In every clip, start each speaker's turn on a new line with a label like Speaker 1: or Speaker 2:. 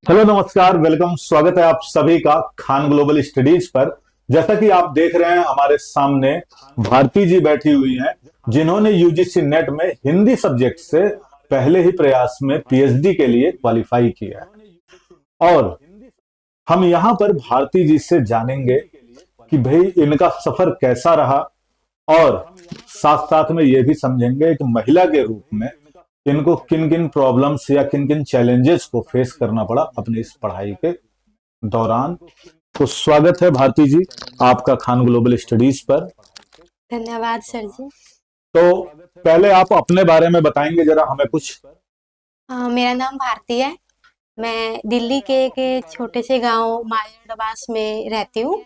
Speaker 1: Hello नमस्कार, welcome, स्वागत है आप सभी का खान ग्लोबल स्टडीज पर। जैसा कि आप देख रहे हैं हमारे सामने भारती जी बैठी हुई हैं, जिन्होंने यूजीसी नेट में हिंदी सब्जेक्ट से पहले ही प्रयास में पीएचडी के लिए क्वालिफाई किया है। और हम यहाँ पर भारती जी से जानेंगे कि भाई इनका सफर कैसा रहा, और साथ साथ में ये भी समझेंगे कि महिला के रूप में इनको किन किन प्रॉब्लम्स या किन किन चैलेंजेस को फेस करना पड़ा अपनी इस पढ़ाई के दौरान। तो स्वागत है भारती जी आपका खान ग्लोबल स्टडीज पर।
Speaker 2: धन्यवाद सर जी।
Speaker 1: तो पहले आप अपने बारे में बताएंगे जरा हमें कुछ।
Speaker 2: मेरा नाम भारती है। मैं दिल्ली के एक छोटे से गांव मायूरडबास में रहती हूँ।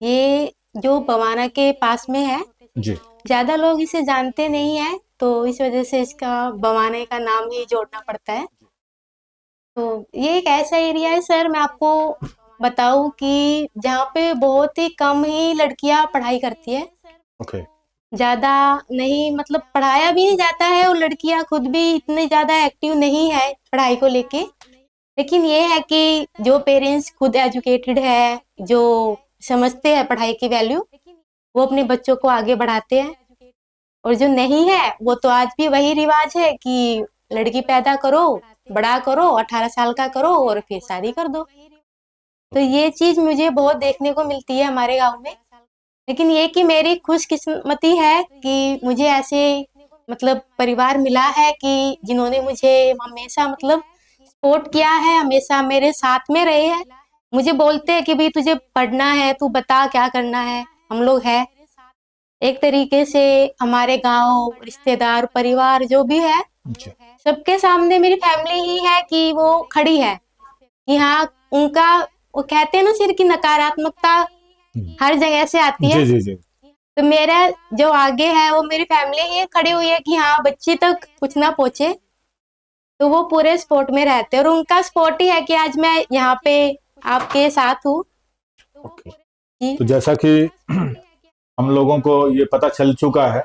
Speaker 2: ये जो बवाना के पास में है।
Speaker 1: जी।
Speaker 2: ज़्यादा लोग इसे जानते नहीं है, तो इस वजह से इसका बवाने का नाम ही जोड़ना पड़ता है। तो ये एक ऐसा एरिया है सर, मैं आपको बताऊं कि जहाँ पे बहुत ही कम ही लड़कियां पढ़ाई करती है।
Speaker 1: ओके।
Speaker 2: ज़्यादा नहीं, मतलब पढ़ाया भी नहीं जाता है, और लड़कियां खुद भी इतनी ज़्यादा एक्टिव नहीं है पढ़ाई को लेके। लेकिन ये है कि जो पेरेंट्स खुद एजुकेटेड है, जो समझते हैं पढ़ाई की वैल्यू, वो अपने बच्चों को आगे बढ़ाते हैं। और जो नहीं है, वो तो आज भी वही रिवाज है कि लड़की पैदा करो, बड़ा करो, 18 साल का करो और फिर शादी कर दो। तो ये चीज़ मुझे बहुत देखने को मिलती है हमारे गांव में। लेकिन ये कि मेरी खुशकिस्मती है कि मुझे ऐसे मतलब परिवार मिला है कि जिन्होंने मुझे हमेशा मतलब सपोर्ट किया है, हमेशा मेरे साथ में रहे हैं। मुझे बोलते हैं कि भाई तुझे पढ़ना है, तू बता क्या करना है, हम लोग हैं। एक तरीके से हमारे गांव, रिश्तेदार, परिवार जो भी है,
Speaker 1: जी।
Speaker 2: सबके सामने मेरी फैमिली ही है कि वो खड़ी है कि हाँ, उनका, वो कहते हैं ना सिर की नकारात्मकता हर जगह से आती है।
Speaker 1: जी जी जी।
Speaker 2: तो मेरा जो आगे है वो मेरी फैमिली ही खड़ी हुई है कि हाँ, बच्ची तक कुछ ना पहुंचे। तो वो पूरे सपोर्ट में रहते हैं, और उनका सपोर्ट ही है कि आज मैं यहाँ पे आपके साथ हूँ।
Speaker 1: ओके।
Speaker 2: जी।
Speaker 1: तो जैसा कि हम लोगों को ये पता चल चुका है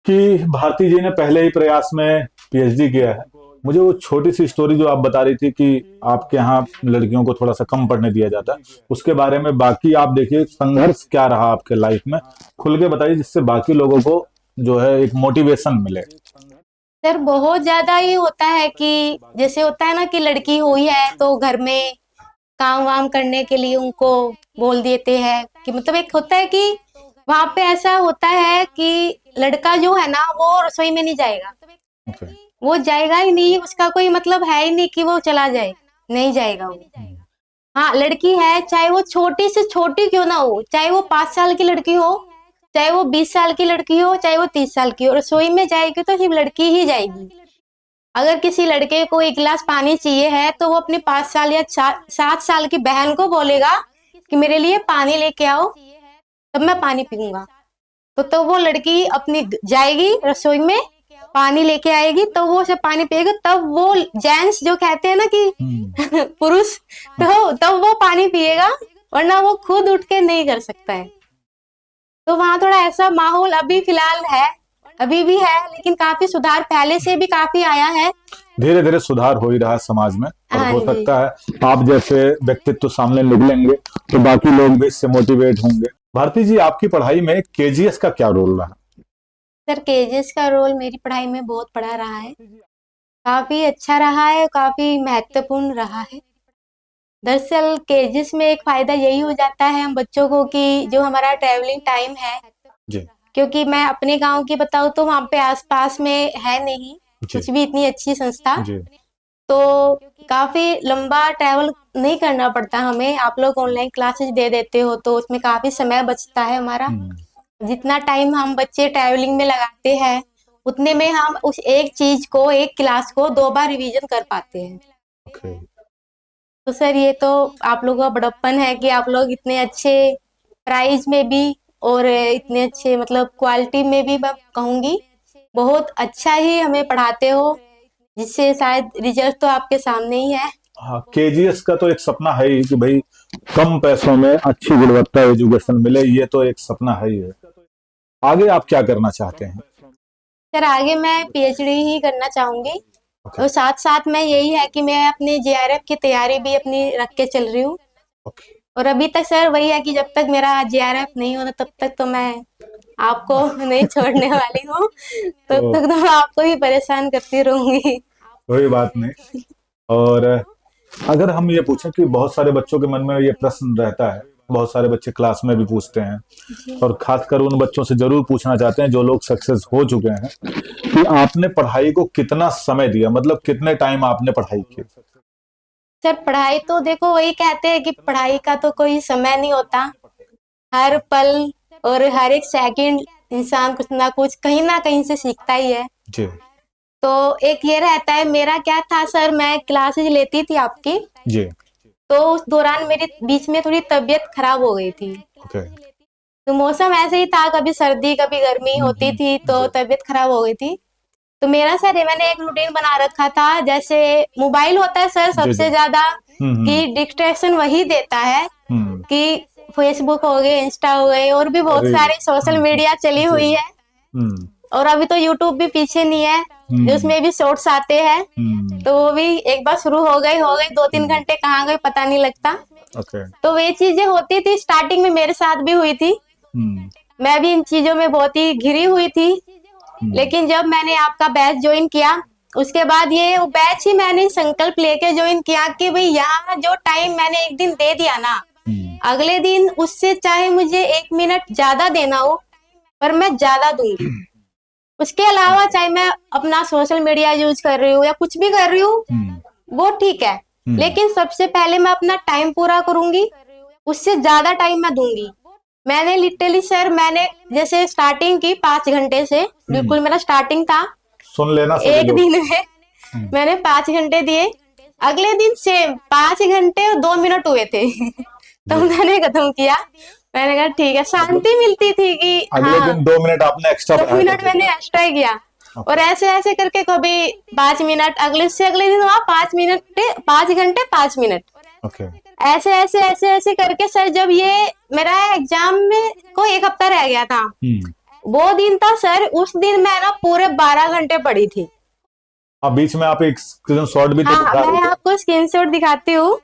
Speaker 1: कि भारती जी ने पहले ही प्रयास में पीएचडी किया है। मुझे वो छोटी सी स्टोरी जो आप बता रही थी कि आपके यहाँ लड़कियों को थोड़ा सा कम पढ़ने दिया जाता है, उसके बारे में बाकी आप देखिए संघर्ष क्या रहा आपके लाइफ में, खुल के बताइए जिससे बाकी लोगों को जो है एक मोटिवेशन मिले।
Speaker 2: सर बहुत ज्यादा ही होता है कि जैसे होता है ना कि लड़की हुई है तो घर में काम वाम करने के लिए उनको बोल देते हैं कि मतलब एक होता है कि वहां पे ऐसा होता है कि लड़का जो है ना वो रसोई में नहीं जाएगा।
Speaker 1: ओके।
Speaker 2: वो जाएगा ही नहीं, उसका कोई मतलब है ही नहीं कि वो चला जाए, नहीं जाएगा वो। हाँ, लड़की है, चाहे वो छोटी से छोटी क्यों ना हो, चाहे वो 5 साल की लड़की हो, चाहे वो 20 साल की लड़की हो, चाहे वो 30 साल की हो, रसोई में जाएगी तो सिर्फ लड़की ही जाएगी। अगर किसी लड़के को 1 गिलास पानी चाहिए है तो वो अपनी 5 साल या 7 साल की बहन को बोलेगा कि मेरे लिए पानी लेके आओ, तब मैं पानी पीऊंगा। तो वो लड़की अपनी जाएगी रसोई में, पानी लेके आएगी, तो वो उसे पानी पिएगा, तब वो जेंट्स जो कहते हैं ना कि पुरुष, तो तब वो पानी पिएगा, वरना वो खुद उठ के नहीं कर सकता है। तो वहाँ थोड़ा ऐसा माहौल अभी फिलहाल है, अभी भी है, लेकिन काफी सुधार पहले से भी काफी आया है।
Speaker 1: धीरे धीरे सुधार हो ही रहा है समाज में, और
Speaker 2: हाँ
Speaker 1: हो
Speaker 2: जी।
Speaker 1: सकता है आप जैसे व्यक्तित्व सामने निकलेंगे तो बाकी लोग भी इससे मोटिवेट होंगे। भारती जी, आपकी पढ़ाई में केजीएस का क्या रोल रहा?
Speaker 2: सर केजेस का रोल मेरी पढ़ाई में बहुत बड़ा रहा है, काफी अच्छा रहा है, काफी महत्वपूर्ण रहा है। दरअसल केजेस में एक फायदा यही हो जाता है हम बच्चों को कि जो हमारा ट्रेवलिंग टाइम है,
Speaker 1: जी।
Speaker 2: क्योंकि मैं अपने गांव की बताऊं तो वहाँ पे आसपास में है नहीं
Speaker 1: जी
Speaker 2: कुछ भी इतनी अच्छी संस्था।
Speaker 1: जी।
Speaker 2: तो काफी लंबा ट्रैवल नहीं करना पड़ता हमें, आप लोग ऑनलाइन क्लासेस दे देते हो तो उसमें काफी समय बचता है हमारा। जितना टाइम हम बच्चे ट्रैवलिंग में लगाते हैं, उतने में हम उस एक चीज को, एक क्लास को 2 बार रिवीजन कर पाते हैं।
Speaker 1: ओके।
Speaker 2: तो सर ये तो आप लोगों का बड़प्पन है कि आप लोग इतने अच्छे प्राइस में भी और इतने अच्छे मतलब क्वालिटी में भी, मैं कहूँगी बहुत अच्छा ही हमें पढ़ाते हो, जिससे शायद रिजल्ट तो आपके सामने ही है।
Speaker 1: हाँ, केजीएस का तो एक सपना है ही कि भाई कम पैसों में अच्छी गुणवत्ता एजुकेशन मिले, ये तो एक सपना है ही है। आगे आप क्या करना चाहते हैं?
Speaker 2: सर आगे मैं पीएचडी ही करना चाहूंगी,
Speaker 1: ओके
Speaker 2: और साथ साथ में यही है कि मैं अपनी जेआरएफ की तैयारी भी अपनी रख के चल रही हूँ।
Speaker 1: ओके।
Speaker 2: और अभी तक सर वही है कि जब तक मेरा जेआरएफ नहीं होता तब तक तो मैं आपको नहीं छोड़ने वाली हूँ, तब
Speaker 1: तो
Speaker 2: तक तो मैं आपको ही परेशान करती रहूंगी।
Speaker 1: कोई बात नहीं। और अगर हम ये पूछें कि बहुत सारे बच्चों के मन में ये प्रश्न रहता है, बहुत सारे बच्चे क्लास में भी पूछते हैं,
Speaker 2: जी
Speaker 1: और खासकर उन बच्चों से जरूर पूछना चाहते हैं जो लोग सक्सेस हो चुके हैं, कि आपने पढ़ाई को कितना समय दिया, मतलब कितने टाइम आपने पढ़ाई की।
Speaker 2: सर, पढ़ाई तो देखो वही कहते हैं कि पढ़ाई का तो कोई समय नहीं होता। हर पल और हर एक सेकंड इंसान कुछ ना कहीं से सीखता ही है।
Speaker 1: जी
Speaker 2: तो एक ये रहता है, मेरा क्या था सर, मैं क्लासेज लेती थी आपकी,
Speaker 1: जी।
Speaker 2: तो उस दौरान मेरी बीच में थोड़ी तबीयत खराब हो गई थी।
Speaker 1: ओके।
Speaker 2: तो मौसम ऐसे ही था, कभी सर्दी कभी गर्मी होती थी, तो
Speaker 1: जी
Speaker 2: तबीयत खराब हो गई थी। तो मेरा सर मैंने एक रूटीन बना रखा था, जैसे मोबाइल होता है सर
Speaker 1: जी जी।
Speaker 2: सबसे ज्यादा
Speaker 1: हम्म।
Speaker 2: कि डिस्ट्रैक्शन वही देता है
Speaker 1: हम्म।
Speaker 2: कि फेसबुक हो गए, इंस्टा हो गए, और भी बहुत
Speaker 1: अरे
Speaker 2: सारे सोशल मीडिया चली
Speaker 1: जी।
Speaker 2: हुई है।
Speaker 1: हम्म।
Speaker 2: और अभी तो यूट्यूब भी पीछे नहीं है, जो
Speaker 1: हम्म।
Speaker 2: उसमें भी शॉर्ट्स आते हैं।
Speaker 1: हम्म।
Speaker 2: तो वो भी एक बार शुरू हो गए 2-3 घंटे कहाँ गए पता नहीं लगता।
Speaker 1: ओके।
Speaker 2: तो वे चीजें होती थी, स्टार्टिंग में मेरे साथ भी हुई थी।
Speaker 1: हम्म।
Speaker 2: मैं भी इन चीजों में बहुत ही घिरी हुई थी।
Speaker 1: हम्म।
Speaker 2: लेकिन जब मैंने आपका बैच ज्वाइन किया, उसके बाद ये वो बैच ही मैंने संकल्प लेके ज्वाइन किया कि भाई यहाँ जो टाइम मैंने एक दिन दे दिया ना,
Speaker 1: हम्म।
Speaker 2: अगले दिन उससे चाहे मुझे 1 मिनट ज्यादा देना हो, पर मैं ज्यादा दूंगी। उसके अलावा चाहे मैं अपना सोशल मीडिया यूज कर रही हूँ या कुछ भी कर रही हूँ,
Speaker 1: हम्म।
Speaker 2: वो ठीक है, लेकिन सबसे पहले मैं अपना टाइम पूरा करूंगी, उससे ज्यादा टाइम मैं दूंगी। मैंने लिटरली सर, मैंने जैसे स्टार्टिंग की 5 घंटे से,
Speaker 1: हम्म।
Speaker 2: बिल्कुल मेरा स्टार्टिंग था।
Speaker 1: सुन लेना सभी
Speaker 2: एक
Speaker 1: लोग।
Speaker 2: दिन में
Speaker 1: हम्म।
Speaker 2: मैंने 5 घंटे दिए, अगले दिन सेम 5 घंटे और 2 मिनट हुए थे। तो
Speaker 1: जी।
Speaker 2: मैंने खत्म किया। मैंने कहा ठीक है,
Speaker 1: मतलब
Speaker 2: शांति मिलती थी कि
Speaker 1: अगले
Speaker 2: हाँ,
Speaker 1: दिन 2 मिनट आपने एक्स्ट्रा
Speaker 2: 2 मिनट
Speaker 1: पढ़ाया
Speaker 2: मैंने एक्स्ट्रा ही किया। और
Speaker 1: था।
Speaker 2: ऐसे ऐसे करके कभी 5 मिनट, अगले से अगले दिन हुआ 5 मिनट, 5 घंटे 5 मिनट,
Speaker 1: ओके।
Speaker 2: ऐसे ऐसे ऐसे ऐसे करके सर, जब ये मेरा एग्जाम में को 1 हफ्ता रह गया था,
Speaker 1: हम्म।
Speaker 2: वो दिन था सर, उस दिन मैं ना पूरे 12 घंटे पढ़ी थी।
Speaker 1: अब बीच में आप एक स्क्रीन शॉट भी तो
Speaker 2: हाँ,
Speaker 1: दिखा रहे
Speaker 2: मैं
Speaker 1: थे।
Speaker 2: आपको स्क्रीनशॉट दिखाती हूँ।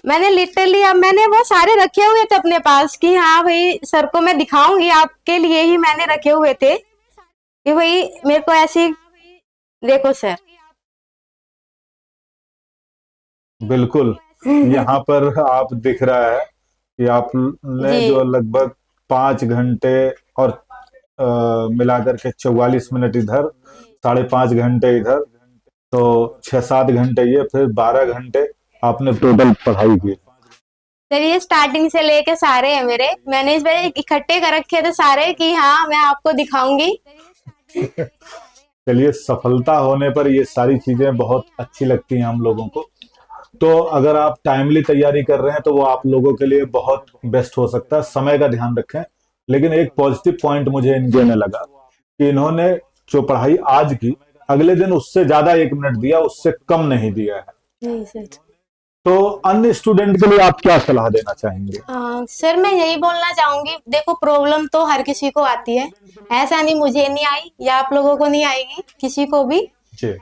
Speaker 2: मैंने लिटरली, अब मैंने वो सारे रखे हुए थे अपने पास कि हाँ भाई सर को मैं दिखाऊंगी, आपके लिए ही मैंने रखे हुए थे कि भाई मेरे को ऐसी, देखो सर।
Speaker 1: बिल्कुल। यहाँ पर आप दिख रहा है कि आपने
Speaker 2: जी
Speaker 1: जो लगभग 5 घंटे और मिलाकर के 44 मिनट इधर, 5.5 घंटे इधर, तो 6-7 घंटे ये, फिर 12 घंटे आपने टोटल पढ़ाई की।
Speaker 2: सर, ये स्टार्टिंग से लेके सारे हैं मेरे, मैंने इस बार इकट्ठे कर रखे थे सारे कि हाँ मैं आपको दिखाऊंगी।
Speaker 1: चलिए, सफलता होने पर ये सारी चीजें बहुत अच्छी लगती हैं हम लोगों को। तो अगर आप टाइमली तैयारी कर रहे हैं तो वो आप लोगों के लिए बहुत बेस्ट हो सकता है। समय का ध्यान रखें। लेकिन एक पॉजिटिव पॉइंट मुझे इनके में लगा कि इन्होंने जो पढ़ाई आज की, अगले दिन उससे ज्यादा 1 मिनट दिया, उससे कम नहीं दिया है।
Speaker 2: जी सर।
Speaker 1: तो अन्य स्टूडेंट के लिए आप क्या सलाह देना चाहेंगे।
Speaker 2: सर, मैं यही बोलना चाहूंगी, देखो प्रॉब्लम तो हर किसी को आती है, ऐसा नहीं मुझे नहीं आई या आप लोगों को नहीं आएगी, किसी को भी।
Speaker 1: जी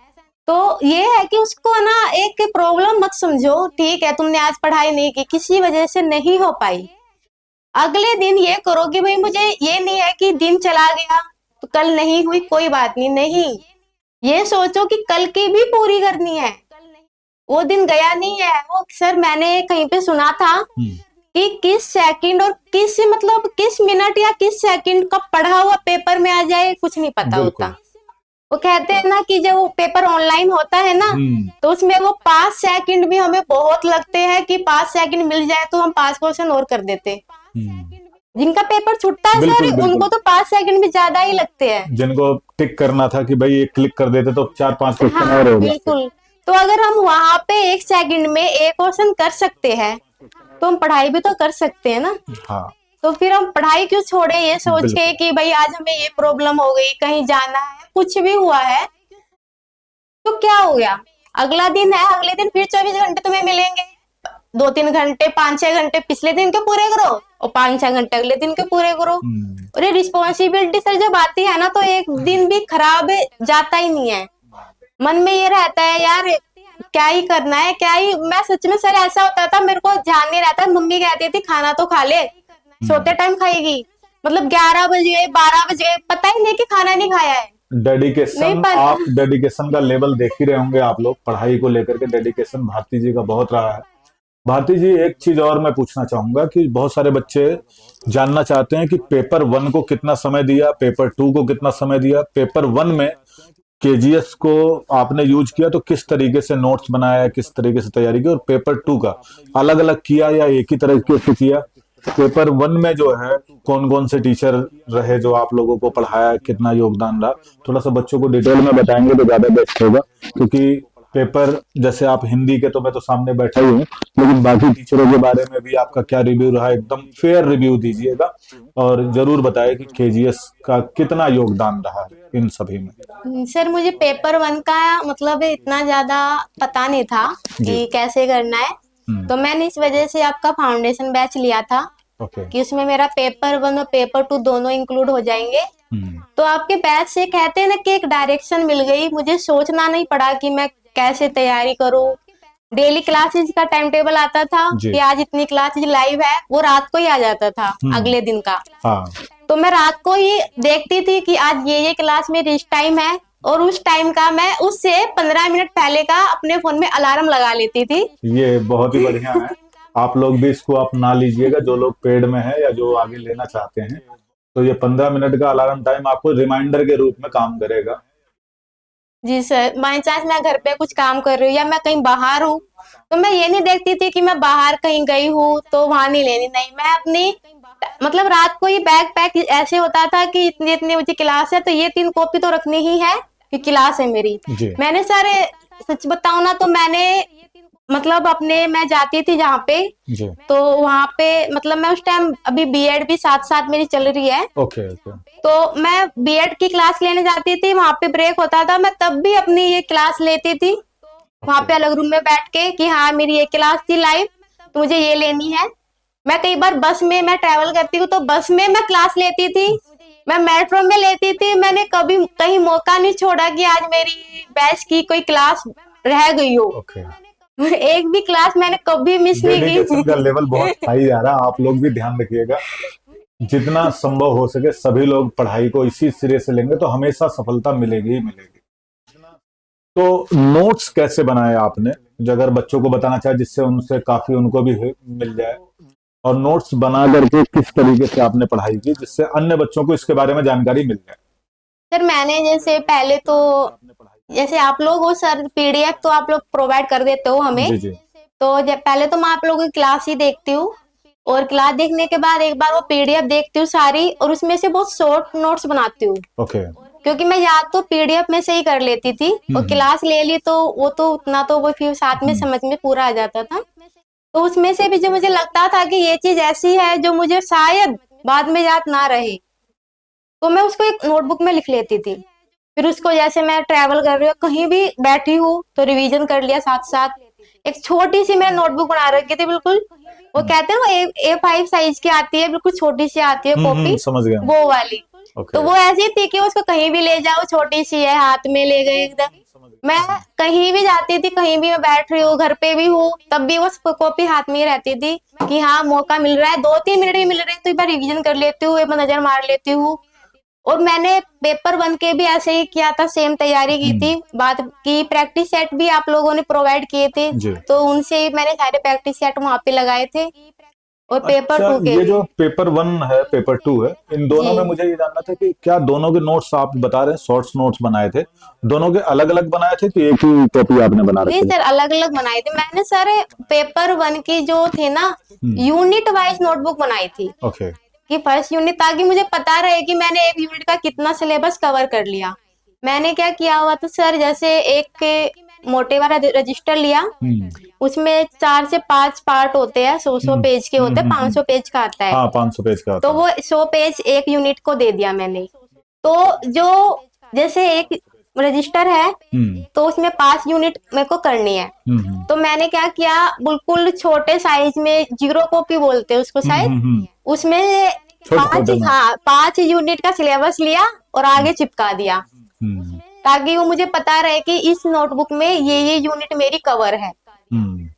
Speaker 2: तो ये है कि उसको ना एक प्रॉब्लम मत समझो, ठीक है तुमने आज पढ़ाई नहीं की, किसी वजह से नहीं हो पाई, अगले दिन ये करो कि भाई मुझे ये नहीं है कि दिन चला गया तो कल नहीं हुई, कोई बात नहीं, नहीं, ये सोचो कि कल की भी पूरी करनी है। वो दिन गया नहीं है, वो सर मैंने कहीं पे सुना था कि किस सेकंड और किस मतलब किस मिनट या किस सेकंड का पढ़ा हुआ पेपर में आ जाए, कुछ नहीं पता होता।
Speaker 1: बिल्कुल।
Speaker 2: वो कहते हैं ना कि जब वो पेपर ऑनलाइन होता है ना, तो उसमें वो 5 सेकंड भी हमें बहुत लगते हैं कि 5 सेकंड मिल जाए तो हम 5 क्वेश्चन और कर देते। जिनका पेपर छूटता है सर,
Speaker 1: बिल्कुल
Speaker 2: उनको
Speaker 1: बिल्कुल।
Speaker 2: तो 5 सेकंड भी ज्यादा ही लगते हैं।
Speaker 1: जिनको टिक करना था कि भाई एक क्लिक कर देते तो 4-5 क्वेश्चन
Speaker 2: हाँ
Speaker 1: और हो जाते।
Speaker 2: बिल्कुल। तो अगर हम वहां पे 1 सेकंड में एक क्वेश्चन कर सकते हैं, तो हम पढ़ाई भी तो कर सकते हैं ना।
Speaker 1: हाँ
Speaker 2: तो फिर हम पढ़ाई क्यों छोड़े ये सोच के
Speaker 1: बिल्कुल।
Speaker 2: कि भाई आज हमें ये प्रॉब्लम हो गई, कहीं जाना है, कुछ भी हुआ है, तो क्या हो गया, अगला दिन है, अगले दिन फिर 24 घंटे तुम्हें मिलेंगे। 2-3 घंटे 5-6 घंटे पिछले दिन के पूरे करो, और 5-6 घंटे अगले दिन के पूरे करो। और ये रिस्पॉन्सिबिलिटी सर जब आती है ना, तो एक दिन भी खराब जाता ही नहीं है। मन में ये रहता है यार क्या ही करना है, क्या ही। मैं सच में सर ऐसा होता था, मेरे को ध्यान नहीं रहता, मम्मी कहती थी खाना तो खा ले, सोते टाइम खाएगी, मतलब 11 बजे 12 बजे पता ही नहीं कि खाना नहीं खाया है। नहीं
Speaker 1: डेडिकेशन,
Speaker 2: पर
Speaker 1: आप डेडिकेशन का लेवल देख ही रहे होंगे आप लोग, पढ़ाई को लेकर के डेडिकेशन भारती जी का बहुत रहा है। भारती जी, एक चीज और मैं पूछना चाहूंगा कि बहुत सारे बच्चे जानना चाहते हैं कि पेपर 1 को कितना समय दिया, पेपर 2 को कितना समय दिया, पेपर 1 में केजीएस को आपने यूज किया तो किस तरीके से नोट्स बनाया, किस तरीके से तैयारी की, और पेपर 2 का अलग अलग किया या एक ही तरीके से किया? पेपर 1 में जो है कौन कौन से टीचर रहे जो आप लोगों को पढ़ाया, कितना योगदान रहा, थोड़ा सा बच्चों को डिटेल में बताएंगे तो ज्यादा बेस्ट होगा। क्योंकि पेपर, जैसे आप हिंदी के तो मैं तो सामने बैठा ही हूँ, लेकिन बाकी टीचरों के बारे में भी आपका क्या रिव्यू रहा, एकदम फेयर रिव्यू दीजिएगा और जरूर बताएं कि केजीएस का कितना योगदान रहा है इन सभी में।
Speaker 2: सर मुझे पेपर 1 का मतलब इतना ज्यादा पता नहीं था
Speaker 1: जी।
Speaker 2: कि कैसे करना है, तो मैंने इस वजह से आपका फाउंडेशन बैच लिया था
Speaker 1: ओके।
Speaker 2: कि उसमें मेरा पेपर 1 और पेपर 2 दोनों इंक्लूड हो जाएंगे। तो आपके बैच से कहते हैं ना कि एक डायरेक्शन मिल गई, मुझे सोचना नहीं पड़ा कि मैं कैसे तैयारी करूं। डेली क्लासेस का टाइम टेबल आता था
Speaker 1: जी।
Speaker 2: कि आज इतनी क्लासेस लाइव है, वो रात को ही आ जाता था अगले दिन का।
Speaker 1: हाँ।
Speaker 2: तो मैं रात को ही देखती थी कि आज ये क्लास मेरी इस टाइम है, और उस टाइम का मैं उससे 15 मिनट पहले का अपने फोन में अलार्म लगा लेती थी।
Speaker 1: ये बहुत ही बढ़िया है, आप लोग भी इसको अपना लीजिएगा, जो लोग पेड में है या जो आगे लेना चाहते हैं, तो ये 15 मिनट का अलार्म टाइम आपको रिमाइंडर के रूप में काम करेगा।
Speaker 2: जी सर, बाई चांस मैं घर पे कुछ काम कर रही हूँ या मैं कहीं बाहर हूँ, तो मैं ये नहीं देखती थी कि मैं बाहर कहीं गई हूँ तो वहां नहीं लेनी, नहीं, मैं अपनी मतलब रात को ही बैग पैक ऐसे होता था कि इतनी इतनी बजे क्लास है तो ये 3 कॉपी तो रखनी ही है कि क्लास है मेरी।
Speaker 1: जी।
Speaker 2: मैंने सारे, सच बताऊं ना तो मैंने मतलब अपने, मैं जाती थी जहाँ पे,
Speaker 1: जी।
Speaker 2: तो वहां पे मतलब मैं उस टाइम अभी बीएड भी साथ साथ मेरी चल रही है,
Speaker 1: ओके ओके।
Speaker 2: तो मैं बीएड की क्लास लेने जाती थी, वहां पे ब्रेक होता था, मैं तब भी अपनी ये क्लास लेती थी वहां पे अलग रूम में बैठ के कि हाँ मेरी ये क्लास थी लाइव तो मुझे ये लेनी है। मैं कई बार बस में मैं ट्रैवल करती हूँ तो बस में मैं क्लास लेती थी, मैं मेट्रो में लेती थी, मैंने कभी कहीं मौका नहीं छोड़ा कि आज मेरी बैच की कोई क्लास रह गई हो।
Speaker 1: ओके।
Speaker 2: एक भी क्लास मैंने कभी मिस नहीं
Speaker 1: डेडिकेशन का
Speaker 2: की।
Speaker 1: लेवल बहुत हाई जा रहा है, आप लोग भी ध्यान रखिएगा, जितना संभव हो सके सभी लोग पढ़ाई को इसी सिरे से लेंगे तो हमेशा सफलता मिलेगी ही मिलेगी। तो नोट्स कैसे बनाए आपने, जो अगर बच्चों को बताना चाहे जिससे उनसे काफी उनको भी मिल जाए, और नोट्स बना करके किस तरीके से आपने पढ़ाई की जिससे अन्य बच्चों को इसके बारे में जानकारी मिल जाए?
Speaker 2: सर मैंने जैसे पहले तो जैसे आप लोग हो सर पीडीएफ तो आप लोग प्रोवाइड कर देते हो हमें,
Speaker 1: जी जी।
Speaker 2: तो जब पहले तो मैं आप लोगों की क्लास ही देखती हूँ, और क्लास देखने के बाद एक बार वो पीडीएफ देखती हूँ सारी, और उसमें से बहुत शॉर्ट नोट्स बनाती हूँ,
Speaker 1: ओके।
Speaker 2: क्योंकि मैं याद तो पीडीएफ में से ही कर लेती थी, और क्लास ले ली तो वो तो उतना तो वो फिर साथ में समझ में पूरा आ जाता था। तो उसमें से भी जो मुझे लगता था कि ये चीज ऐसी है जो मुझे शायद बाद में याद ना रहे, तो मैं उसको एक नोटबुक में लिख लेती थी। फिर उसको जैसे मैं ट्रैवल कर रही हूँ कहीं भी बैठी हूँ तो रिवीजन कर लिया साथ साथ। एक छोटी सी मैंने नोटबुक बना रखी थी बिल्कुल, वो कहते हैं वो A5 साइज की आती है, बिल्कुल छोटी सी आती है कॉपी,
Speaker 1: समझ गया।
Speaker 2: वो वाली।
Speaker 1: ओके।
Speaker 2: तो वो ऐसी थी कि उसको कहीं भी ले जाओ, छोटी सी है, हाथ में ले गए एकदम। मैं कहीं भी जाती थी, कहीं भी मैं बैठ रही हूँ, घर पे भी हूँ, तब भी वो कॉपी हाथ में ही रहती थी कि हाँ मौका मिल रहा है, 2-3 मिनट ही मिल रहे हैं तो एक बार रिवीजन कर लेती हूँ, एक बार नजर मार लेती हूँ। और मैंने पेपर 1 के भी ऐसे ही किया था, सेम तैयारी की थी। बात की प्रैक्टिस सेट भी आप लोगों ने प्रोवाइड किए थे,
Speaker 1: जी।
Speaker 2: तो उनसे मैंने सारे प्रैक्टिस सेट वहां पे लगाए थे, और पेपर
Speaker 1: अच्छा,
Speaker 2: 2 के
Speaker 1: ये
Speaker 2: भी।
Speaker 1: जो पेपर 1 है पेपर 2 है, इन दोनों में
Speaker 2: जी
Speaker 1: मुझे ये जानना था कि क्या दोनों के नोट्स आप बता रहे हैं शॉर्ट्स नोट्स बनाए थे, दोनों के अलग अलग बनाए थे कि एक ही कॉपी आपने बना
Speaker 2: नहीं
Speaker 1: रखी थी?
Speaker 2: सर, अलग अलग बनाए थे मैंने सर। पेपर 1 की जो थे ना, यूनिट वाइज नोटबुक बनाई थी
Speaker 1: ओके।
Speaker 2: कि फर्स्ट यूनिट, ताकि मुझे पता रहे कि मैंने एक यूनिट का कितना सिलेबस कवर कर लिया। मैंने क्या किया हुआ था सर, जैसे एक मोटे वाला रजिस्टर लिया, उसमें 4 से 5 पार्ट होते हैं, 100 पेज के होते हैं, 500 पेज का आता है,
Speaker 1: हाँ, 500 पेज का
Speaker 2: तो
Speaker 1: होता
Speaker 2: वो 100 पेज एक यूनिट को दे दिया मैंने। तो जो जैसे एक रजिस्टर है तो उसमें 5 यूनिट मेरे को करनी है, तो मैंने क्या किया, बिल्कुल छोटे साइज में, जीरो कॉपी बोलते हैं उसको शायद, उसमें
Speaker 1: छोटे
Speaker 2: 5,
Speaker 1: छोटे में।
Speaker 2: हाँ 5 यूनिट का सिलेबस लिया और आगे चिपका दिया। ताकि वो मुझे पता रहे कि इस नोटबुक में ये यूनिट मेरी कवर है।
Speaker 1: हम्म।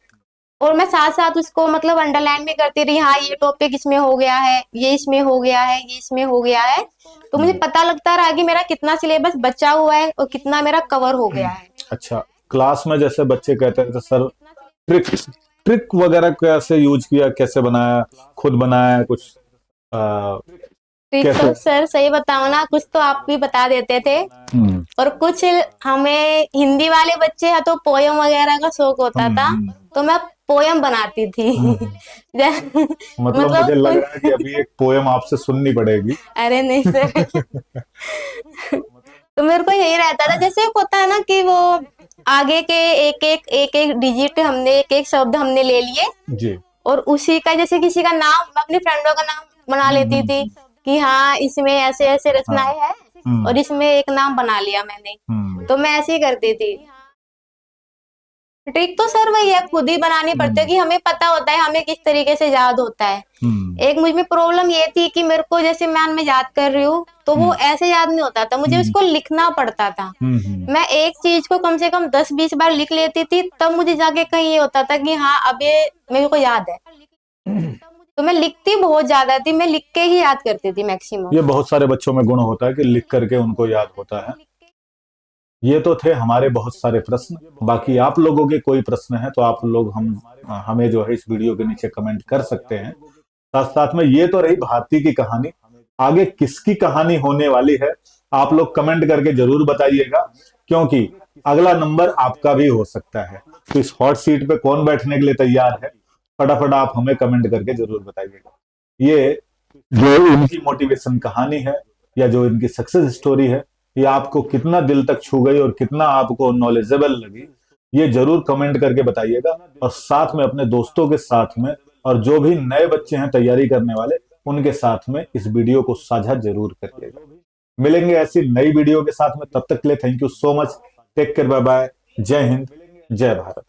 Speaker 2: और मैं साथ साथ उसको मतलब अंडरलाइन भी करती रही, हाँ ये टॉपिक इसमें हो गया है, ये इसमें हो गया है, ये इसमें हो गया है। तो मुझे पता लगता रहा कि मेरा कितना सिलेबस बचा हुआ है और कितना मेरा कवर हो गया है।
Speaker 1: अच्छा, क्लास में जैसे बच्चे कहते थे सर ट्रिक ट्रिक वगैरह कैसे यूज किया, कैसे बनाया, खुद बनाया कुछ
Speaker 2: ट्रिक
Speaker 1: कैसे?
Speaker 2: तो सर सही बताओ ना, कुछ तो आप भी बता देते थे
Speaker 1: हम्म।
Speaker 2: और कुछ हमें हिंदी वाले बच्चे हैं तो पोयम वगैरह का शौक होता था,
Speaker 1: हम्म।
Speaker 2: तो मैं पोयम बनाती थी।
Speaker 1: हम्म। मतलब
Speaker 2: मतलब
Speaker 1: मुझे लग रहा है कि
Speaker 2: कुछ
Speaker 1: अभी एक पोयम आपसे सुननी पड़ेगी।
Speaker 2: अरे नहीं सर। तो मेरे को यही रहता था, जैसे एक होता है ना कि वो आगे के एक एक डिजिट हमने, एक एक शब्द हमने ले लिए
Speaker 1: जी।
Speaker 2: और उसी का जैसे किसी का नाम, मैं अपनी फ्रेंडों का नाम बना लेती थी कि हाँ इसमें ऐसे ऐसे
Speaker 1: हाँ।
Speaker 2: रचनाएं हैं
Speaker 1: हम्म।
Speaker 2: और इसमें एक नाम बना लिया मैंने।
Speaker 1: हम्म।
Speaker 2: तो मैं ऐसे ही करती थी। ट्रिक तो सर वही है, खुद ही बनानी पड़ती है कि हमें पता होता है हमें किस तरीके से याद होता है।
Speaker 1: हम्म।
Speaker 2: एक मुझ में प्रॉब्लम ये थी कि मेरे को जैसे मैं याद कर रही हूँ तो वो ऐसे याद नहीं होता था, मुझे उसको लिखना पड़ता था।
Speaker 1: हम्म।
Speaker 2: मैं एक चीज को कम से कम 10-20 बार लिख लेती थी, तब मुझे जाके कहीं ये होता था कि हाँ अब ये मेरे को याद है। तो मैं लिखती बहुत ज्यादा थी, मैं लिख के ही याद करती थी मैक्सिमम।
Speaker 1: ये बहुत सारे बच्चों में गुण होता है कि लिख करके उनको याद होता है। ये तो थे हमारे बहुत सारे प्रश्न। बाकी आप लोगों के कोई प्रश्न है तो आप लोग हमें जो है इस वीडियो के नीचे कमेंट कर सकते हैं। साथ साथ में ये तो रही भारती की कहानी, आगे किसकी कहानी होने वाली है आप लोग कमेंट करके जरूर बताइएगा, क्योंकि अगला नंबर आपका भी हो सकता है। तो इस हॉट सीट पे कौन बैठने के लिए तैयार है, फटाफट आप हमें कमेंट करके जरूर बताइएगा। ये जो इनकी मोटिवेशन कहानी है या जो इनकी सक्सेस स्टोरी है, ये आपको कितना दिल तक छू गई और कितना आपको नॉलेजेबल लगी, ये जरूर कमेंट करके बताइएगा। और साथ में अपने दोस्तों के साथ में और जो भी नए बच्चे हैं तैयारी करने वाले, उनके साथ में इस वीडियो को साझा जरूर करिएगा। मिलेंगे ऐसी नई वीडियो के साथ में, तब तक के लिए thank you so much. Take care, bye bye, जय हिंद, जय भारत।